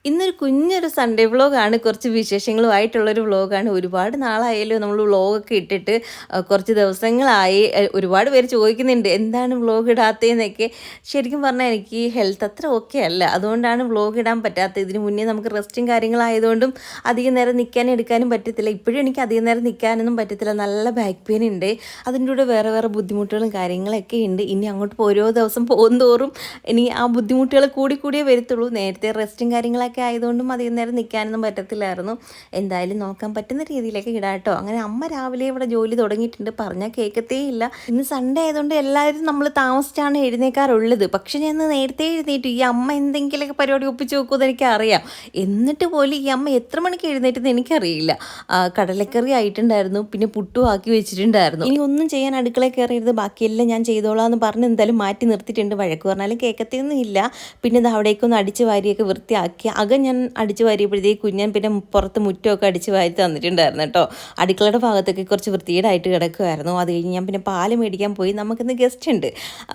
ഇന്നൊരു കുഞ്ഞൊരു സൺഡേ വ്ളോഗാണ്. കുറച്ച് വിശേഷങ്ങളുമായിട്ടുള്ളൊരു വ്ളോഗാണ്. ഒരുപാട് നാളായല്ലോ നമ്മൾ വ്ളോഗൊക്കെ ഇട്ടിട്ട്. കുറച്ച് ദിവസങ്ങളായി. ഒരുപാട് പേര് ചോദിക്കുന്നുണ്ട് എന്താണ് വ്ളോഗ് ഇടാത്തതെന്നൊക്കെ. ശരിക്കും പറഞ്ഞാൽ എനിക്ക് ഹെൽത്ത് അത്ര ഓക്കെ അല്ല. അതുകൊണ്ടാണ് വ്ളോഗ് ഇടാൻ പറ്റാത്തത്. ഇതിന് മുന്നേ നമുക്ക് റെസ്റ്റും കാര്യങ്ങളായതുകൊണ്ടും അധികം നേരം നിൽക്കാനും എടുക്കാനും പറ്റത്തില്ല. ഇപ്പോഴും എനിക്ക് അധികം നേരം നിൽക്കാനൊന്നും പറ്റത്തില്ല. നല്ല ബാക്ക് പെയിൻ ഉണ്ട്. അതിൻ്റെ കൂടെ വേറെ വേറെ ബുദ്ധിമുട്ടുകളും കാര്യങ്ങളൊക്കെ ഉണ്ട്. ഇനി അങ്ങോട്ട് ഓരോ ദിവസം പോകുന്തോറും ഇനി ആ ബുദ്ധിമുട്ടുകൾ കൂടിയേ വരത്തുള്ളൂ. നേരത്തെ റെസ്റ്റും കാര്യങ്ങളൊക്കെ ആയതുകൊണ്ടും അധികം നേരം നിൽക്കാനൊന്നും പറ്റത്തില്ലായിരുന്നു. എന്തായാലും നോക്കാൻ പറ്റുന്ന രീതിയിലേക്ക് ഇടാം കേട്ടോ. അങ്ങനെ അമ്മ രാവിലെ ഇവിടെ ജോലി തുടങ്ങിയിട്ടുണ്ട്. പറഞ്ഞാൽ കേൾക്കത്തേ ഇല്ല. ഇന്ന് സൺഡേ ആയതുകൊണ്ട് എല്ലാവരും നമ്മൾ താമസിച്ചാണ് എഴുന്നേക്കാറുള്ളത്. പക്ഷെ ഞാൻ നേരത്തെ എഴുന്നേറ്റു. ഈ അമ്മ എന്തെങ്കിലുമൊക്കെ പരിപാടി ഒപ്പിച്ച് വെക്കുമെന്ന് എനിക്കറിയാം. എന്നിട്ട് പോലും ഈ അമ്മ എത്ര മണിക്ക് എഴുന്നേറ്റെന്ന് എനിക്കറിയില്ല. കടലക്കറി ആയിട്ടുണ്ടായിരുന്നു, പിന്നെ പുട്ടും ആക്കി വെച്ചിട്ടുണ്ടായിരുന്നു. ഇനി ഒന്നും ചെയ്യാൻ അടുക്കളയിൽ കയറിയത്, ബാക്കിയെല്ലാം ഞാൻ ചെയ്തോളാം എന്ന് പറഞ്ഞ് എന്തായാലും മാറ്റി നിർത്തിയിട്ടുണ്ട്. വഴക്ക് പറഞ്ഞാലും കേൾക്കത്തൊന്നും ഇല്ല. പിന്നെ ഇത് അവിടേക്കൊന്ന് അടിച്ച് വാരിയൊക്കെ വൃത്തിയാക്കി. ഞാൻ അടിച്ചു വാരിയപ്പോഴത്തേക്ക് കുഞ്ഞൻ പിന്നെ പുറത്ത് മുറ്റമൊക്കെ അടിച്ച് വാരി തന്നിട്ടുണ്ടായിരുന്നു കേട്ടോ. അടുക്കളയുടെ ഭാഗത്തൊക്കെ കുറച്ച് വൃത്തികേടായിട്ട് കിടക്കുമായിരുന്നു. അത് കഴിഞ്ഞ് ഞാൻ പിന്നെ പാല് മേടിക്കാൻ പോയി. നമുക്കിന്ന് ഗസ്റ്റ് ഉണ്ട്,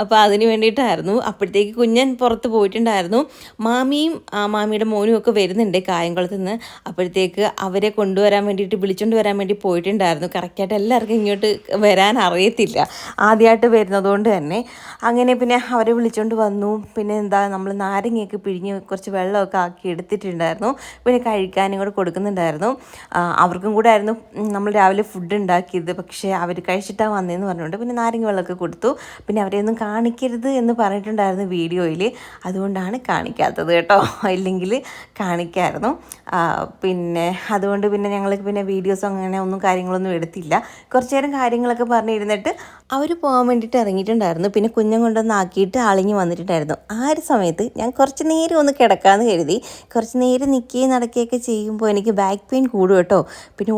അപ്പോൾ അതിന് വേണ്ടിയിട്ടായിരുന്നു. അപ്പോഴത്തേക്ക് കുഞ്ഞൻ പുറത്ത് പോയിട്ടുണ്ടായിരുന്നു. മാമിയും മാമിയുടെ മോനും ഒക്കെ വരുന്നുണ്ട് കായംകുളത്ത് നിന്ന്. അപ്പോഴത്തേക്ക് അവരെ കൊണ്ടുവരാൻ വേണ്ടിയിട്ട് വിളിച്ചുകൊണ്ട് വരാൻ വേണ്ടി പോയിട്ടുണ്ടായിരുന്നു. കറക്റ്റായിട്ട് എല്ലാവർക്കും ഇങ്ങോട്ട് വരാൻ അറിയത്തില്ല, ആദ്യമായിട്ട് വരുന്നതുകൊണ്ട് തന്നെ. അങ്ങനെ പിന്നെ അവരെ വിളിച്ചുകൊണ്ട് വന്നു. പിന്നെ നമ്മൾ നാരങ്ങയൊക്കെ പിഴിഞ്ഞ് കുറച്ച് വെള്ളമൊക്കെ ആക്കി എടുത്തിട്ടുണ്ടായിരുന്നു. പിന്നെ കഴിക്കാനും കൂടെ കൊടുക്കുന്നുണ്ടായിരുന്നു. അവർക്കും കൂടെ ആയിരുന്നു നമ്മൾ രാവിലെ ഫുഡ് ഉണ്ടാക്കിയത്. പക്ഷേ അവർ കഴിച്ചിട്ടാണ് വന്നതെന്ന് പറഞ്ഞുകൊണ്ട് പിന്നെ നാരങ്ങ വെള്ളമൊക്കെ കൊടുത്തു. പിന്നെ അവരെയൊന്നും കാണിക്കരുത് എന്ന് പറഞ്ഞിട്ടുണ്ടായിരുന്നു വീഡിയോയിൽ. അതുകൊണ്ടാണ് കാണിക്കാത്തത് കേട്ടോ. ഇല്ലെങ്കിൽ കാണിക്കായിരുന്നു. പിന്നെ അതുകൊണ്ട് പിന്നെ ഞങ്ങൾ പിന്നെ വീഡിയോസ് അങ്ങനെ ഒന്നും കാര്യങ്ങളൊന്നും എടുത്തില്ല. കുറച്ച് നേരം കാര്യങ്ങളൊക്കെ പറഞ്ഞിരുന്നിട്ട് അവർ പോകാൻ വേണ്ടിയിട്ട് ഇറങ്ങിയിട്ടുണ്ടായിരുന്നു. പിന്നെ കുഞ്ഞൻ കൊണ്ടൊന്ന് ആക്കിയിട്ട് ആളിങ്ങി വന്നിട്ടുണ്ടായിരുന്നു. ആ ഒരു സമയത്ത് ഞാൻ കുറച്ച് നേരം ഒന്ന് കിടക്കാമെന്ന് കരുതി. കുറച്ച് നേരം നിൽക്കുകയും നടക്കുകയൊക്കെ ചെയ്യുമ്പോൾ എനിക്ക് ബാക്ക് പെയിൻ കൂടും കേട്ടോ. പിന്നെ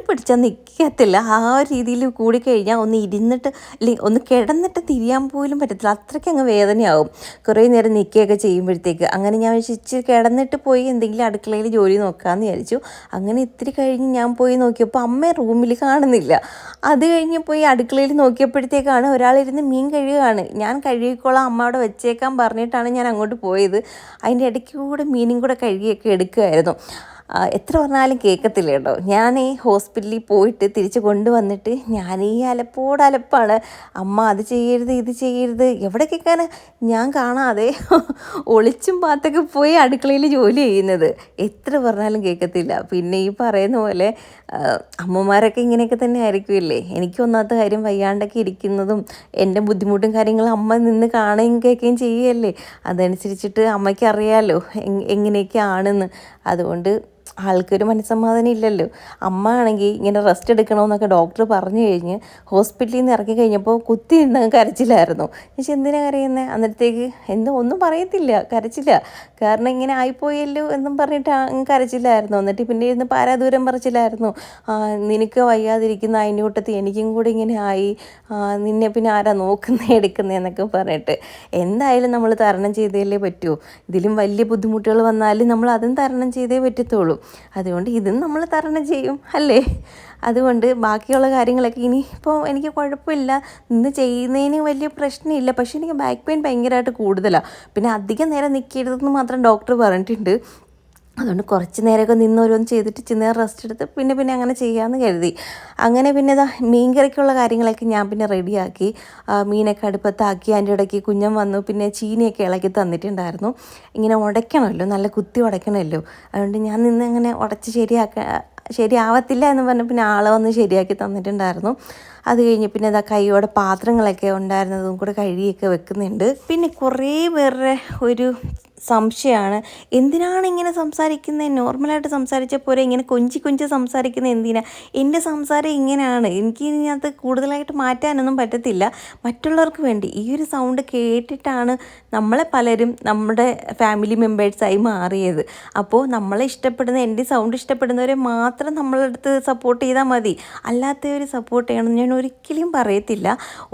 പിടിച്ചാൽ നിൽക്കത്തില്ല. ആ ഒരു രീതിയിൽ കൂടിക്കഴിഞ്ഞാൽ ഒന്ന് ഇരുന്നിട്ട് അല്ലെങ്കിൽ ഒന്ന് കിടന്നിട്ട് തിരിയാൻ പോലും പറ്റത്തില്ല. അത്രയ്ക്ക് അങ്ങ് വേദനയാവും കുറേ നേരം നിൽക്കുകയൊക്കെ ചെയ്യുമ്പോഴത്തേക്ക്. അങ്ങനെ ഞാൻ ഇച്ചിരി കിടന്നിട്ട് പോയി എന്തെങ്കിലും അടുക്കളയിൽ ജോലി നോക്കാമെന്ന് വിചാരിച്ചു. അങ്ങനെ ഇത്തിരി കഴിഞ്ഞ് ഞാൻ പോയി നോക്കിയപ്പോൾ അമ്മ റൂമിൽ കാണുന്നില്ല. അത് കഴിഞ്ഞ് പോയി അടുക്കളയിൽ നോക്കിയപ്പോഴത്തേക്കാണ് ഒരാളിരുന്ന് മീൻ കഴുകുകയാണ്. ഞാൻ കഴുകിക്കോളാം, അമ്മ അവിടെ വെച്ചേക്കാൻ പറഞ്ഞിട്ടാണ് ഞാൻ അങ്ങോട്ട് പോയത്. അതിൻ്റെ ഇടയ്ക്ക് കൂടെ മീനും കൂടെ കഴുകിയൊക്കെ എടുക്കുമായിരുന്നു. എത്ര പറഞ്ഞാലും കേൾക്കത്തില്ല കേട്ടോ. ഞാൻ ഹോസ്പിറ്റലിൽ പോയിട്ട് തിരിച്ച് കൊണ്ടുവന്നിട്ട് ഞാൻ ഈ അലപ്പാണ്. അമ്മ അത് ചെയ്യരുത് ഇത് ചെയ്യരുത്, എവിടെ കേൾക്കാൻ, ഞാൻ കാണാതെ ഒളിച്ചും പാത്തൊക്കെ പോയി അടുക്കളയിൽ ജോലി ചെയ്യുന്നത്. എത്ര പറഞ്ഞാലും കേൾക്കത്തില്ല. പിന്നെ ഈ പറയുന്ന പോലെ അമ്മമാരൊക്കെ ഇങ്ങനെയൊക്കെ തന്നെ ആയിരിക്കുമല്ലേ. എനിക്ക് ഒന്നാമത്തെ കാര്യം വയ്യാണ്ടൊക്കെ ഇരിക്കുന്നതും എൻ്റെ ബുദ്ധിമുട്ടും കാര്യങ്ങളും അമ്മ നിന്ന് കാണുകയും കേൾക്കുകയും ചെയ്യുകയല്ലേ. അതനുസരിച്ചിട്ട് അമ്മയ്ക്ക് അറിയാമല്ലോ എങ്ങനെയൊക്കെയാണെന്ന്. അതുകൊണ്ട് ആൾക്കൊരു മനസ്സമാധാനം ഇല്ലല്ലോ. അമ്മ ആണെങ്കിൽ ഇങ്ങനെ റെസ്റ്റ് എടുക്കണമെന്നൊക്കെ ഡോക്ടർ പറഞ്ഞു കഴിഞ്ഞ് ഹോസ്പിറ്റലിൽ നിന്ന് ഇറക്കി കഴിഞ്ഞപ്പോൾ കുത്തി നിന്ന് കരച്ചിലായിരുന്നു. പക്ഷെ എന്തിനാണ് കരയുന്നത്? അന്നേരത്തേക്ക് ഒന്നും പറയത്തില്ല, കരച്ചില്ല. കാരണം ഇങ്ങനെ ആയിപ്പോയല്ലോ എന്നും പറഞ്ഞിട്ട് കരച്ചില്ലായിരുന്നു. എന്നിട്ട് പിന്നെ ഇരുന്ന് പാരാദൂരം പറച്ചിലായിരുന്നു. നിനക്ക് വയ്യാതിരിക്കുന്ന അതിൻ്റെ കൂട്ടത്തിൽ എനിക്കും കൂടി ഇങ്ങനെ ആയി, നിന്നെ പിന്നെ ആരാ നോക്കുന്നത് എടുക്കുന്നതെന്നൊക്കെ പറഞ്ഞിട്ട്. എന്തായാലും നമ്മൾ തരണം ചെയ്തേ പറ്റൂ. ഇതിലും വലിയ ബുദ്ധിമുട്ടുകൾ വന്നാലും നമ്മൾ അതും തരണം ചെയ്തേ പറ്റത്തുള്ളൂ. അതുകൊണ്ട് ഇതും നമ്മൾ തരണം ചെയ്യും അല്ലേ. അതുകൊണ്ട് ബാക്കിയുള്ള കാര്യങ്ങളൊക്കെ ഇനിയിപ്പോൾ എനിക്ക് കുഴപ്പമില്ല, ഇന്ന് ചെയ്യുന്നതിന് വലിയ പ്രശ്നമില്ല. പക്ഷേ എനിക്ക് ബാക്ക് പെയിൻ ഭയങ്കരമായിട്ട് കൂടുതലാണ്. പിന്നെ അധികം നേരം നിൽക്കരുതെന്ന് മാത്രം ഡോക്ടർ പറഞ്ഞിട്ടുണ്ട്. അതുകൊണ്ട് കുറച്ച് നേരമൊക്കെ നിന്ന് ഓരോന്ന് ചെയ്തിട്ട് ചിന്ന റെസ്റ്റ് എടുത്ത് പിന്നെ അങ്ങനെ ചെയ്യാമെന്ന് കരുതി. അങ്ങനെ പിന്നെ മീൻ കറിക്കുള്ള കാര്യങ്ങളൊക്കെ ഞാൻ പിന്നെ റെഡിയാക്കി. മീനൊക്കെ അടുപ്പത്താക്കി. അതിൻ്റെ ഇടയ്ക്ക് കുഞ്ഞൻ വന്നു. പിന്നെ ചീനിയൊക്കെ ഇളക്കി തന്നിട്ടുണ്ടായിരുന്നു. ഇങ്ങനെ ഉടയ്ക്കണമല്ലോ, നല്ല കുത്തി ഉടയ്ക്കണമല്ലോ. അതുകൊണ്ട് ഞാൻ നിന്ന് അങ്ങനെ ഉടച്ച് ശരിയാവത്തില്ല എന്ന് പറഞ്ഞ് പിന്നെ ആളെ വന്ന് ശരിയാക്കി തന്നിട്ടുണ്ടായിരുന്നു. അത് കഴിഞ്ഞ് പിന്നെ കൈയോടെ പാത്രങ്ങളൊക്കെ ഉണ്ടായിരുന്നതും കൂടെ കഴുകിയൊക്കെ വെക്കുന്നുണ്ട്. പിന്നെ കുറേ പേരുടെ ഒരു സംശയമാണ്, എന്തിനാണ് ഇങ്ങനെ സംസാരിക്കുന്നത്? നോർമലായിട്ട് സംസാരിച്ച പോലെ ഇങ്ങനെ കൊഞ്ചി സംസാരിക്കുന്നത് എന്തിനാണ്? എൻ്റെ സംസാരം ഇങ്ങനെയാണ്, എനിക്ക് ഇതിനകത്ത് കൂടുതലായിട്ട് മാറ്റാനൊന്നും പറ്റത്തില്ല. മറ്റുള്ളവർക്ക് വേണ്ടി ഈ ഒരു സൗണ്ട് കേട്ടിട്ടാണ് നമ്മളെ പലരും നമ്മുടെ ഫാമിലി മെമ്പേഴ്സായി മാറിയത്. അപ്പോൾ നമ്മളെ ഇഷ്ടപ്പെടുന്ന, എൻ്റെ സൗണ്ട് ഇഷ്ടപ്പെടുന്നവരെ മാത്രം നമ്മളെടുത്ത് സപ്പോർട്ട് ചെയ്താൽ മതി. അല്ലാത്തവർ സപ്പോർട്ട് ചെയ്യണമെന്ന് ഞാൻ ഒരിക്കലും പറയത്തില്ല.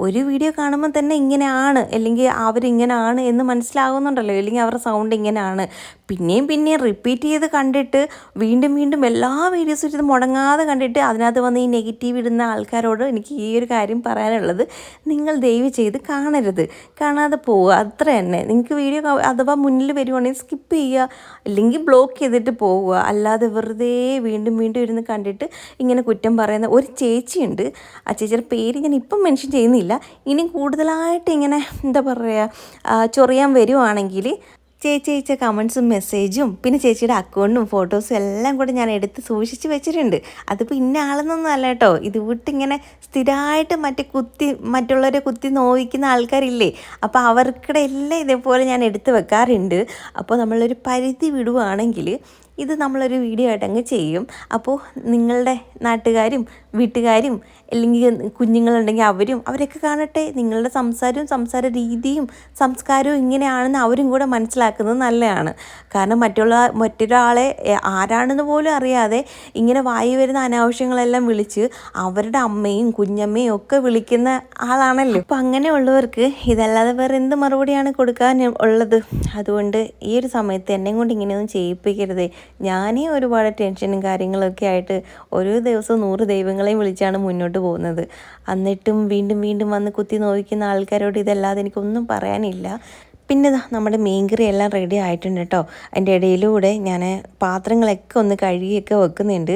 ഒരു വീഡിയോ കാണുമ്പോൾ തന്നെ ഇങ്ങനെയാണ് അല്ലെങ്കിൽ അവരിങ്ങനെയാണ് എന്ന് മനസ്സിലാകുന്നുണ്ടല്ലോ, അല്ലെങ്കിൽ അവരുടെ സൗണ്ട് സൗണ്ട് ഇങ്ങനെയാണ്. പിന്നെയും പിന്നെയും റിപ്പീറ്റ് ചെയ്ത് കണ്ടിട്ട് വീണ്ടും വീണ്ടും എല്ലാ വീഡിയോസും ഇത് മുടങ്ങാതെ കണ്ടിട്ട് അതിനകത്ത് വന്ന് ഈ നെഗറ്റീവ് ഇടുന്ന ആൾക്കാരോട് എനിക്ക് ഈ ഒരു കാര്യം പറയാനുള്ളത്, നിങ്ങൾ ദയവ് ചെയ്ത് കാണാതെ പോവുക, അത്ര തന്നെ. നിങ്ങൾക്ക് വീഡിയോ അഥവാ മുന്നിൽ വരുവാണെങ്കിൽ സ്കിപ്പ് ചെയ്യുക, അല്ലെങ്കിൽ ബ്ലോക്ക് ചെയ്തിട്ട് പോവുക. അല്ലാതെ വെറുതെ വീണ്ടും വീണ്ടും ഇരുന്ന് കണ്ടിട്ട് ഇങ്ങനെ കുറ്റം പറയുന്ന ഒരു ചേച്ചിയുണ്ട്. ആ ചേച്ചിയുടെ പേര് ഞാൻ ഇപ്പം മെൻഷൻ ചെയ്യുന്നില്ല. ഇനി കൂടുതലായിട്ട് ഇങ്ങനെ എന്താ പറയുക ചൊറിയാൻ വരുവാണെങ്കിൽ ചേച്ചി അയച്ച കമൻസും മെസ്സേജും പിന്നെ ചേച്ചിയുടെ അക്കൗണ്ടും ഫോട്ടോസും എല്ലാം കൂടെ ഞാൻ എടുത്ത് സൂക്ഷിച്ച് വെച്ചിട്ടുണ്ട്. അതിപ്പോൾ ഇന്ന ആളെന്നൊന്നും അല്ല കേട്ടോ. ഇത് വിട്ടിങ്ങനെ സ്ഥിരമായിട്ട് മറ്റുള്ളവരെ കുത്തി നോവിക്കുന്ന ആൾക്കാരില്ലേ, അപ്പോൾ അവർക്കിടെ എല്ലാം ഇതേപോലെ ഞാൻ എടുത്ത് വെക്കാറുണ്ട്. അപ്പോൾ നമ്മളൊരു പരിധി വിടുവാണെങ്കിൽ ഇത് നമ്മളൊരു വീഡിയോ ആയിട്ട് അങ്ങ് ചെയ്യും. അപ്പോൾ നിങ്ങളുടെ നാട്ടുകാരും വീട്ടുകാരും അല്ലെങ്കിൽ കുഞ്ഞുങ്ങളുണ്ടെങ്കിൽ അവരൊക്കെ കാണട്ടെ. നിങ്ങളുടെ സംസാര രീതിയും സംസ്കാരവും ഇങ്ങനെയാണെന്ന് അവരും കൂടെ മനസ്സിലാക്കുന്നത് നല്ലതാണ്. കാരണം മറ്റൊരാളെ ആരാണെന്ന് പോലും അറിയാതെ ഇങ്ങനെ വായി വരുന്ന അനാവശ്യങ്ങളെല്ലാം വിളിച്ച് അവരുടെ അമ്മയും കുഞ്ഞമ്മയും ഒക്കെ വിളിക്കുന്ന ആളാണല്ലോ. അപ്പോൾ അങ്ങനെയുള്ളവർക്ക് ഇതല്ലാതെ വേറെ എന്ത് മറുപടിയാണ് കൊടുക്കാൻ ഉള്ളത്? അതുകൊണ്ട് ഈ ഒരു സമയത്ത് എന്നെ കൊണ്ട് ഇങ്ങനെയൊന്നും ചെയ്യിപ്പിക്കരുതേ. ഞാനേ ഒരുപാട് ടെൻഷനും കാര്യങ്ങളൊക്കെ ആയിട്ട് ഓരോ ദിവസവും 100 ദൈവങ്ങളെയും വിളിച്ചാണ് മുന്നോട്ട് പോകുന്നത്. എന്നിട്ടും വീണ്ടും വീണ്ടും വന്ന് കുത്തി നോവിക്കുന്ന ആൾക്കാരോട് ഇതല്ലാതെ എനിക്കൊന്നും പറയാനില്ല. പിന്നെ നമ്മുടെ മീൻകറി എല്ലാം റെഡി ആയിട്ടുണ്ട് കേട്ടോ. അതിൻ്റെ ഇടയിലൂടെ ഞാൻ പാത്രങ്ങളൊക്കെ ഒന്ന് കഴുകിയൊക്കെ വെക്കുന്നുണ്ട്.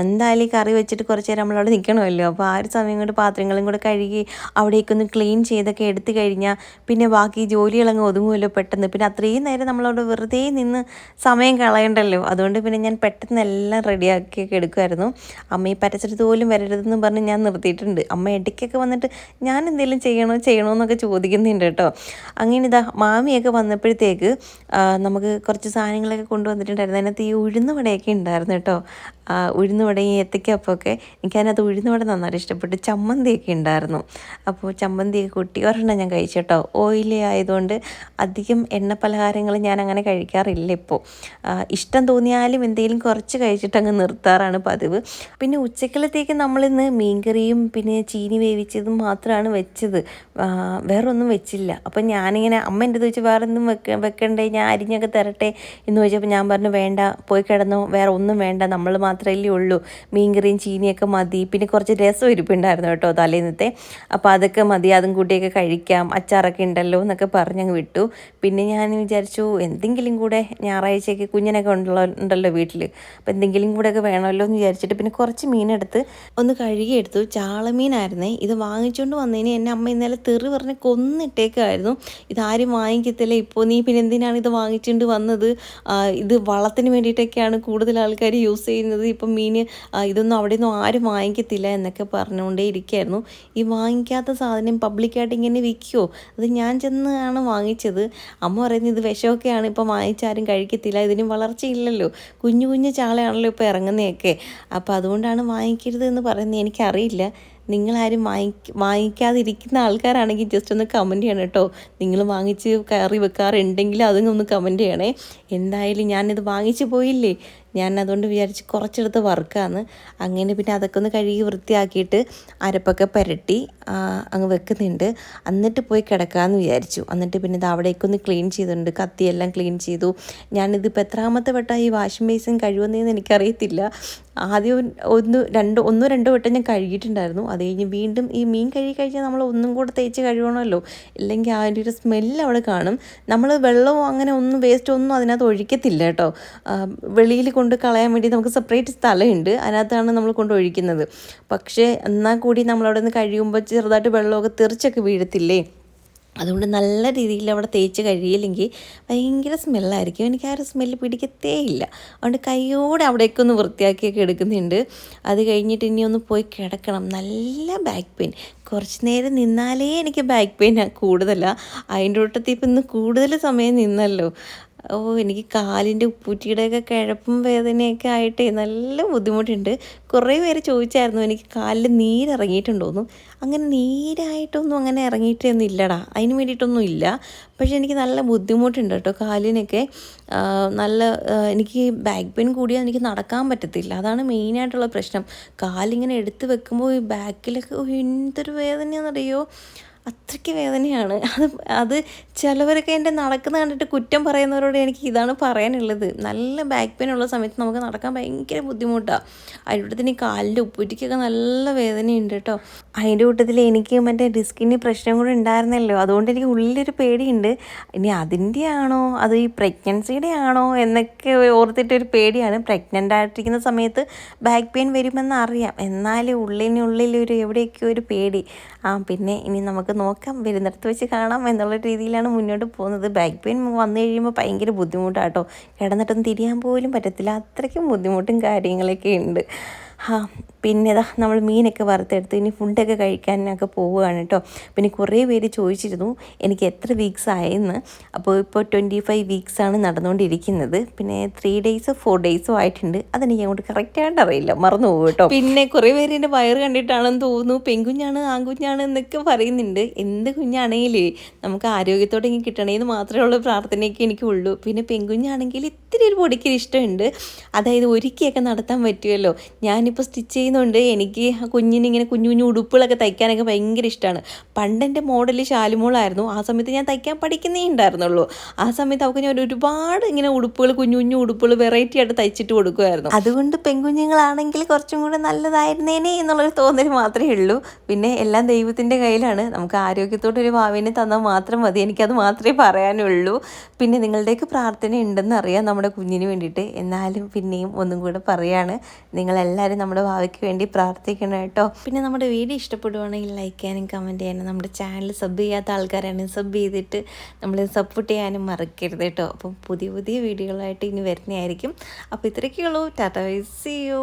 എന്തായാലും ഈ കറി വെച്ചിട്ട് കുറച്ച് നേരം നമ്മളവിടെ നിൽക്കണമല്ലോ. അപ്പോൾ ആ ഒരു സമയം കൊണ്ട് പാത്രങ്ങളും കൂടെ കഴുകി അവിടേക്കൊന്ന് ക്ലീൻ ചെയ്തൊക്കെ എടുത്തു കഴിഞ്ഞാൽ പിന്നെ ബാക്കി ജോലികളങ്ങ് ഒതുങ്ങുമല്ലോ പെട്ടെന്ന്. പിന്നെ അത്രയും നേരം നമ്മളവിടെ വെറുതെ നിന്ന് സമയം കളയണ്ടല്ലോ. അതുകൊണ്ട് പിന്നെ ഞാൻ പെട്ടെന്ന് എല്ലാം റെഡിയാക്കിയൊക്കെ എടുക്കുമായിരുന്നു. അമ്മ ഈ പരച്ചെടുത്ത് പോലും വരരുതെന്ന് പറഞ്ഞ് ഞാൻ നിർത്തിയിട്ടുണ്ട്. അമ്മ ഇടയ്ക്കൊക്കെ വന്നിട്ട് ഞാൻ എന്തെങ്കിലും ചെയ്യണമെന്നൊക്കെ ചോദിക്കുന്നുണ്ട് കേട്ടോ. അങ്ങനെ മാമിയൊക്കെ വന്നപ്പോഴത്തേക്ക് നമുക്ക് കുറച്ച് സാധനങ്ങളൊക്കെ കൊണ്ടുവന്നിട്ടുണ്ടായിരുന്നു. അതിനകത്ത് ഈ ഉഴുന്നുവടയൊക്കെ ഉണ്ടായിരുന്നു കേട്ടോ. ഉഴുന്നുവടയും ഏത്തയ്ക്കപ്പമൊക്കെ എനിക്കതിനകത്ത് ഉഴുന്നുവട നന്നായിട്ട് ഇഷ്ടപ്പെട്ടു. ചമ്മന്തിയൊക്കെ ഉണ്ടായിരുന്നു. അപ്പോൾ ചമ്മന്തിയൊക്കെ കൂട്ടി ഒരെണ്ണം ഞാൻ കഴിച്ചു കേട്ടോ. ഓയിലി ആയതുകൊണ്ട് അധികം എണ്ണ പലഹാരങ്ങൾ ഞാൻ അങ്ങനെ കഴിക്കാറില്ല ഇപ്പോൾ. ഇഷ്ടം തോന്നിയാലും എന്തെങ്കിലും കുറച്ച് കഴിച്ചിട്ട് അങ്ങ് നിർത്താറാണ് പതിവ്. പിന്നെ ഉച്ചക്കലത്തേക്ക് നമ്മളിന്ന് മീൻകറിയും പിന്നെ ചീനി വേവിച്ചതും മാത്രമാണ് വെച്ചത്. വേറൊന്നും വെച്ചില്ല. അപ്പം ഞാനിങ്ങനെ അമ്മ എൻ്റെ ചോദിച്ചു വേറെ ഒന്നും വെക്കണ്ടേ, ഞാൻ അരിഞ്ഞൊക്കെ തരട്ടെ എന്ന് ചോദിച്ചപ്പോൾ ഞാൻ പറഞ്ഞു വേണ്ട, പോയി കിടന്നോ, വേറെ ഒന്നും വേണ്ട, നമ്മൾ മാത്രമല്ലേ ഉള്ളൂ, മീൻകറിയും ചീനിയൊക്കെ മതി. പിന്നെ കുറച്ച് രസം ഇരിപ്പുണ്ടായിരുന്നു കേട്ടോ തലേന്നത്തെ, അപ്പോൾ അതൊക്കെ മതി, അതും കൂട്ടിയൊക്കെ കഴിക്കാം, അച്ചാറൊക്കെ ഉണ്ടല്ലോ എന്നൊക്കെ പറഞ്ഞങ്ങ് വിട്ടു. പിന്നെ ഞാൻ വിചാരിച്ചു എന്തെങ്കിലും കൂടെ ഞായറാഴ്ചയ്ക്ക് കുഞ്ഞിനൊക്കെ ഉണ്ടല്ലോ വീട്ടിൽ, അപ്പോൾ എന്തെങ്കിലും കൂടെയൊക്കെ വേണമല്ലോ എന്ന് വിചാരിച്ചിട്ട് പിന്നെ കുറച്ച് മീനെടുത്ത് ഒന്ന് കഴുകിയെടുത്തു. ചാളമീനായിരുന്നേ. ഇത് വാങ്ങിച്ചുകൊണ്ട് വന്നതിന് എന്നെ അമ്മ ഇന്നലെ തെറി പറഞ്ഞ് കൊന്നിട്ടേക്കായിരുന്നു. ഇതാരും വാങ്ങിക്കത്തില്ല, ഇപ്പോൾ നീ പിന്നെ എന്തിനാണ് ഇത് വാങ്ങിച്ചുകൊണ്ട് വന്നത്, ഇത് വളത്തിന് വേണ്ടിയിട്ടൊക്കെയാണ് കൂടുതൽ ആൾക്കാർ യൂസ് ചെയ്യുന്നത്, ഇപ്പം മീൻ ഇതൊന്നും അവിടെ നിന്നും ആരും വാങ്ങിക്കത്തില്ല എന്നൊക്കെ പറഞ്ഞുകൊണ്ടേ ഇരിക്കുകയായിരുന്നു. ഈ വാങ്ങിക്കാത്ത സാധനം പബ്ലിക്കായിട്ട് ഇങ്ങനെ വിൽക്കുമോ? അത് ഞാൻ ചെന്നാണ് വാങ്ങിച്ചത്. അമ്മ പറയുന്നത് ഇത് വിഷമൊക്കെയാണ്, ഇപ്പം വാങ്ങിച്ചാരും കഴിക്കത്തില്ല, ഇതിന് വളർച്ചയില്ലല്ലോ, കുഞ്ഞു കുഞ്ഞു ചാളയാണല്ലോ ഇപ്പോൾ ഇറങ്ങുന്നതൊക്കെ, അപ്പോൾ അതുകൊണ്ടാണ് വാങ്ങിക്കരുത് എന്ന് പറയുന്നത്. എനിക്കറിയില്ല. നിങ്ങളാരും വാങ്ങിക്കാതിരിക്കുന്ന ആൾക്കാരാണെങ്കിൽ ജസ്റ്റ് ഒന്ന് കമൻറ്റ് ചെയ്യണം കേട്ടോ. നിങ്ങൾ വാങ്ങിച്ച് കറി വെക്കാറുണ്ടെങ്കിൽ അതും ഒന്ന് കമൻറ്റ് ചെയ്യണേ. എന്തായാലും ഞാനിത് വാങ്ങിച്ച് പോയില്ലേ, ഞാൻ അതുകൊണ്ട് വിചാരിച്ച് കുറച്ചെടുത്ത് വറുക്കാമെന്ന്. അങ്ങനെ പിന്നെ അതൊക്കെ ഒന്ന് കഴുകി വൃത്തിയാക്കിയിട്ട് അരപ്പൊക്കെ പുരട്ടി അങ്ങ് വെക്കുന്നുണ്ട്. എന്നിട്ട് പോയി കിടക്കാമെന്ന് വിചാരിച്ചു. എന്നിട്ട് പിന്നെ ഇത് അവിടേക്കൊന്ന് ക്ലീൻ ചെയ്തിട്ടുണ്ട്, കത്തിയെല്ലാം ക്ലീൻ ചെയ്തു. ഞാനിതിപ്പോൾ എത്രാമത്തെ വട്ടം ഈ വാഷിംഗ് ബേസിൻ കഴുകുന്നതെന്ന് എനിക്കറിയത്തില്ല. ആദ്യം ഒന്നോ രണ്ടോ വട്ടം ഞാൻ കഴുകിയിട്ടുണ്ടായിരുന്നു. അത് കഴിഞ്ഞ് വീണ്ടും ഈ മീൻ കഴുകി കഴിഞ്ഞാൽ നമ്മൾ ഒന്നും കൂടെ തേച്ച് കഴുകണമല്ലോ, ഇല്ലെങ്കിൽ അതിൻ്റെ ഒരു സ്മെല്ല് അവിടെ കാണും. നമ്മൾ വെള്ളവും അങ്ങനെ ഒന്നും വേസ്റ്റ് ഒന്നും അതിനകത്ത് ഒഴിക്കത്തില്ല കേട്ടോ. വെളിയിൽ കൊണ്ട് കളയാൻ വേണ്ടി നമുക്ക് സെപ്പറേറ്റ് സ്ഥലമുണ്ട്, അതിനകത്താണ് നമ്മൾ കൊണ്ട് ഒഴിക്കുന്നത്. പക്ഷേ എന്നാൽ കൂടി നമ്മളവിടെ നിന്ന് കഴിയുമ്പോൾ ചെറുതായിട്ട് വെള്ളമൊക്കെ തെറിച്ചൊക്കെ വീഴത്തില്ലേ, അതുകൊണ്ട് നല്ല രീതിയിൽ അവിടെ തേച്ച് കഴിയില്ലെങ്കിൽ ഭയങ്കര സ്മെല്ലായിരിക്കും. എനിക്ക് ആ ഒരു സ്മെല്ല് പിടിക്കത്തേ ഇല്ല. അതുകൊണ്ട് കൈയോടെ അവിടേക്കൊന്ന് വൃത്തിയാക്കിയൊക്കെ എടുക്കുന്നുണ്ട്. അത് കഴിഞ്ഞിട്ട് ഇനി ഒന്ന് പോയി കിടക്കണം. നല്ല ബാക്ക് പെയിൻ, കുറച്ച് നേരം നിന്നാലേ എനിക്ക് ബാക്ക് പെയിൻ കൂടുതലാണ്. അതിൻ്റെ കൂട്ടത്തിൽ ഇപ്പം ഇന്ന് കൂടുതൽ സമയം നിന്നല്ലോ. എനിക്ക് കാലിൻ്റെ ഉപ്പൂറ്റിയുടെയൊക്കെ കിഴപ്പും വേദനയൊക്കെ ആയിട്ടേ നല്ല ബുദ്ധിമുട്ടുണ്ട്. കുറേ പേര് ചോദിച്ചായിരുന്നു എനിക്ക് കാലിൽ നീരിറങ്ങിയിട്ടുണ്ടോയെന്നും. അങ്ങനെ നീരായിട്ടൊന്നും അങ്ങനെ ഇറങ്ങിയിട്ടൊന്നും ഇല്ലടാ, അതിന് വേണ്ടിയിട്ടൊന്നും ഇല്ല. പക്ഷേ എനിക്ക് നല്ല ബുദ്ധിമുട്ടുണ്ട് കേട്ടോ കാലിനൊക്കെ. എനിക്ക് ബാക്ക് പെയിൻ കൂടിയാൽ എനിക്ക് നടക്കാൻ പറ്റത്തില്ല, അതാണ് മെയിനായിട്ടുള്ള പ്രശ്നം. കാലിങ്ങനെ എടുത്ത് വെക്കുമ്പോൾ ഈ ബാക്കിലൊക്കെ എന്തൊരു വേദനയാണെന്നറിയോ. അത്രയ്ക്ക് വേദനയാണ്. അത് ചിലവരൊക്കെ എൻ്റെ നടക്കുന്ന കണ്ടിട്ട് കുറ്റം പറയുന്നവരോട് എനിക്ക് ഇതാണ് പറയാനുള്ളത്. നല്ല ബാക്ക് പെയിൻ ഉള്ള സമയത്ത് നമുക്ക് നടക്കാൻ ഭയങ്കര ബുദ്ധിമുട്ടാണ്. അതിൻ്റെ കൂട്ടത്തിൽ ഈ കാലിൻ്റെ ഉപ്പൂറ്റിക്കൊക്കെ നല്ല വേദനയുണ്ട് കേട്ടോ. അതിൻ്റെ കൂട്ടത്തിൽ എനിക്ക് മറ്റേ ഡിസ്കിന് പ്രശ്നം കൂടെ ഉണ്ടായിരുന്നല്ലോ, അതുകൊണ്ട് എനിക്ക് ഉള്ളിലൊരു പേടിയുണ്ട്. ഇനി അതിൻ്റെ ആണോ അത് ഈ പ്രഗ്നൻസിയുടെ ആണോ എന്നൊക്കെ ഓർത്തിട്ടൊരു പേടിയാണ്. പ്രഗ്നൻ്റ് ആയിട്ടിരിക്കുന്ന സമയത്ത് ബാക്ക് പെയിൻ വരുമെന്ന് അറിയാം, എന്നാലും ഉള്ളിനുള്ളിലൊരു എവിടെയൊക്കെ ഒരു പേടി. പിന്നെ ഇനി നമുക്ക് നോക്കാം, വരുന്നിടത്ത് വെച്ച് കാണാം എന്നുള്ള രീതിയിലാണ് മുന്നോട്ട് പോകുന്നത്. ബാക്ക് പെയിൻ വന്നു കഴിയുമ്പോൾ ഭയങ്കര ബുദ്ധിമുട്ടാണ് കേട്ടോ. കിടന്നിട്ടൊന്നും തിരിയാൻ പോലും പറ്റത്തില്ല, അത്രയ്ക്കും ബുദ്ധിമുട്ടും കാര്യങ്ങളൊക്കെ ഉണ്ട്. പിന്നെ ഇതാ നമ്മൾ മീനൊക്കെ വറുത്തെടുത്ത് ഇനി ഫുഡൊക്കെ കഴിക്കാനൊക്കെ പോവുകയാണ് കേട്ടോ. പിന്നെ കുറേ പേര് ചോദിച്ചിരുന്നു എനിക്ക് എത്ര വീക്സ് ആയെന്ന്. അപ്പോൾ ഇപ്പോൾ 25 വീക്സാണ് നടന്നുകൊണ്ടിരിക്കുന്നത്. പിന്നെ 3 ഡേയ്സോ 4 ഡേയ്സോ ആയിട്ടുണ്ട്. അതെനിക്ക് അങ്ങോട്ട് കറക്റ്റായിട്ട് അറിയില്ല, മറന്നു പോകും കേട്ടോ. പിന്നെ കുറേ പേര് എൻ്റെ വയറ് കണ്ടിട്ടാണെന്ന് തോന്നുന്നു പെൺകുഞ്ഞാണ് ആൺകുഞ്ഞാണ് എന്നൊക്കെ പറയുന്നുണ്ട്. എന്ത് കുഞ്ഞാണെങ്കിലേ നമുക്ക് ആരോഗ്യത്തോടെ ഇങ്ങനെ കിട്ടണേന്ന് മാത്രമേ ഉള്ള പ്രാർത്ഥനയൊക്കെ എനിക്കുള്ളൂ. പിന്നെ പെൺകുഞ്ഞാണെങ്കിൽ ഇത്തിരി ഒരു പൊടിക്കൊരു ഇഷ്ടമുണ്ട്, അതായത് ഒരുക്കിയൊക്കെ നടത്താൻ പറ്റുമല്ലോ. ഞാനിപ്പോൾ സ്റ്റിച്ച് ചെയ്യുന്നുണ്ട്, എനിക്ക് കുഞ്ഞിനിങ്ങനെ കുഞ്ഞു കുഞ്ഞു ഉടുപ്പുകളൊക്കെ തയ്ക്കാനൊക്കെ ഭയങ്കര ഇഷ്ടമാണ്. പണ്ടെൻ്റെ മോഡൽ ശാലുമോളായിരുന്നു, ആ സമയത്ത് ഞാൻ തയ്ക്കാൻ പഠിക്കുന്നേ ഉണ്ടായിരുന്നുള്ളൂ. ആ സമയത്ത് അവൾക്ക് ഞാൻ ഒരുപാട് ഇങ്ങനെ ഉടുപ്പുകൾ കുഞ്ഞു കുഞ്ഞു ഉടുപ്പുകൾ വെറൈറ്റി ആയിട്ട് തയ്ച്ചിട്ട് കൊടുക്കുമായിരുന്നു. അതുകൊണ്ട് പെൺകുഞ്ഞുങ്ങളാണെങ്കിൽ കുറച്ചും കൂടെ നല്ലതായിരുന്നേനെ എന്നുള്ളൊരു തോന്നൽ മാത്രമേ ഉള്ളൂ. പിന്നെ എല്ലാം ദൈവത്തിൻ്റെ കയ്യിലാണ്, നമുക്ക് ആരോഗ്യത്തോടൊരു ഭാവിനെ തന്നാൽ മാത്രം മതി, എനിക്കത് മാത്രമേ പറയാനുള്ളൂ. പിന്നെ നിങ്ങളുടെയൊക്കെ പ്രാർത്ഥന ഉണ്ടെന്ന് അറിയാം നമ്മുടെ കുഞ്ഞിന് വേണ്ടിയിട്ട്. എന്നാലും പിന്നെയും ഒന്നും കൂടെ പറയാണ്, നിങ്ങളെല്ലാവരും നമ്മുടെ ഭാവിക്ക് വേണ്ടി പ്രാർത്ഥിക്കണം കേട്ടോ. പിന്നെ നമ്മുടെ വീഡിയോ ഇഷ്ടപ്പെടുവാണെങ്കിൽ ലൈക്ക് ചെയ്യാനും കമൻറ്റ് ചെയ്യാനും, നമ്മുടെ ചാനൽ സബ് ചെയ്യാത്ത ആൾക്കാരാണെങ്കിൽ സബ് ചെയ്തിട്ട് നമ്മളെ സപ്പോർട്ട് ചെയ്യാനും മറക്കരുത് കേട്ടോ. അപ്പം പുതിയ പുതിയ വീഡിയോകളായിട്ട് ഇനി വരുന്നതായിരിക്കും. അപ്പോൾ ഇത്രയൊക്കെയുള്ളൂ. Tata, see you.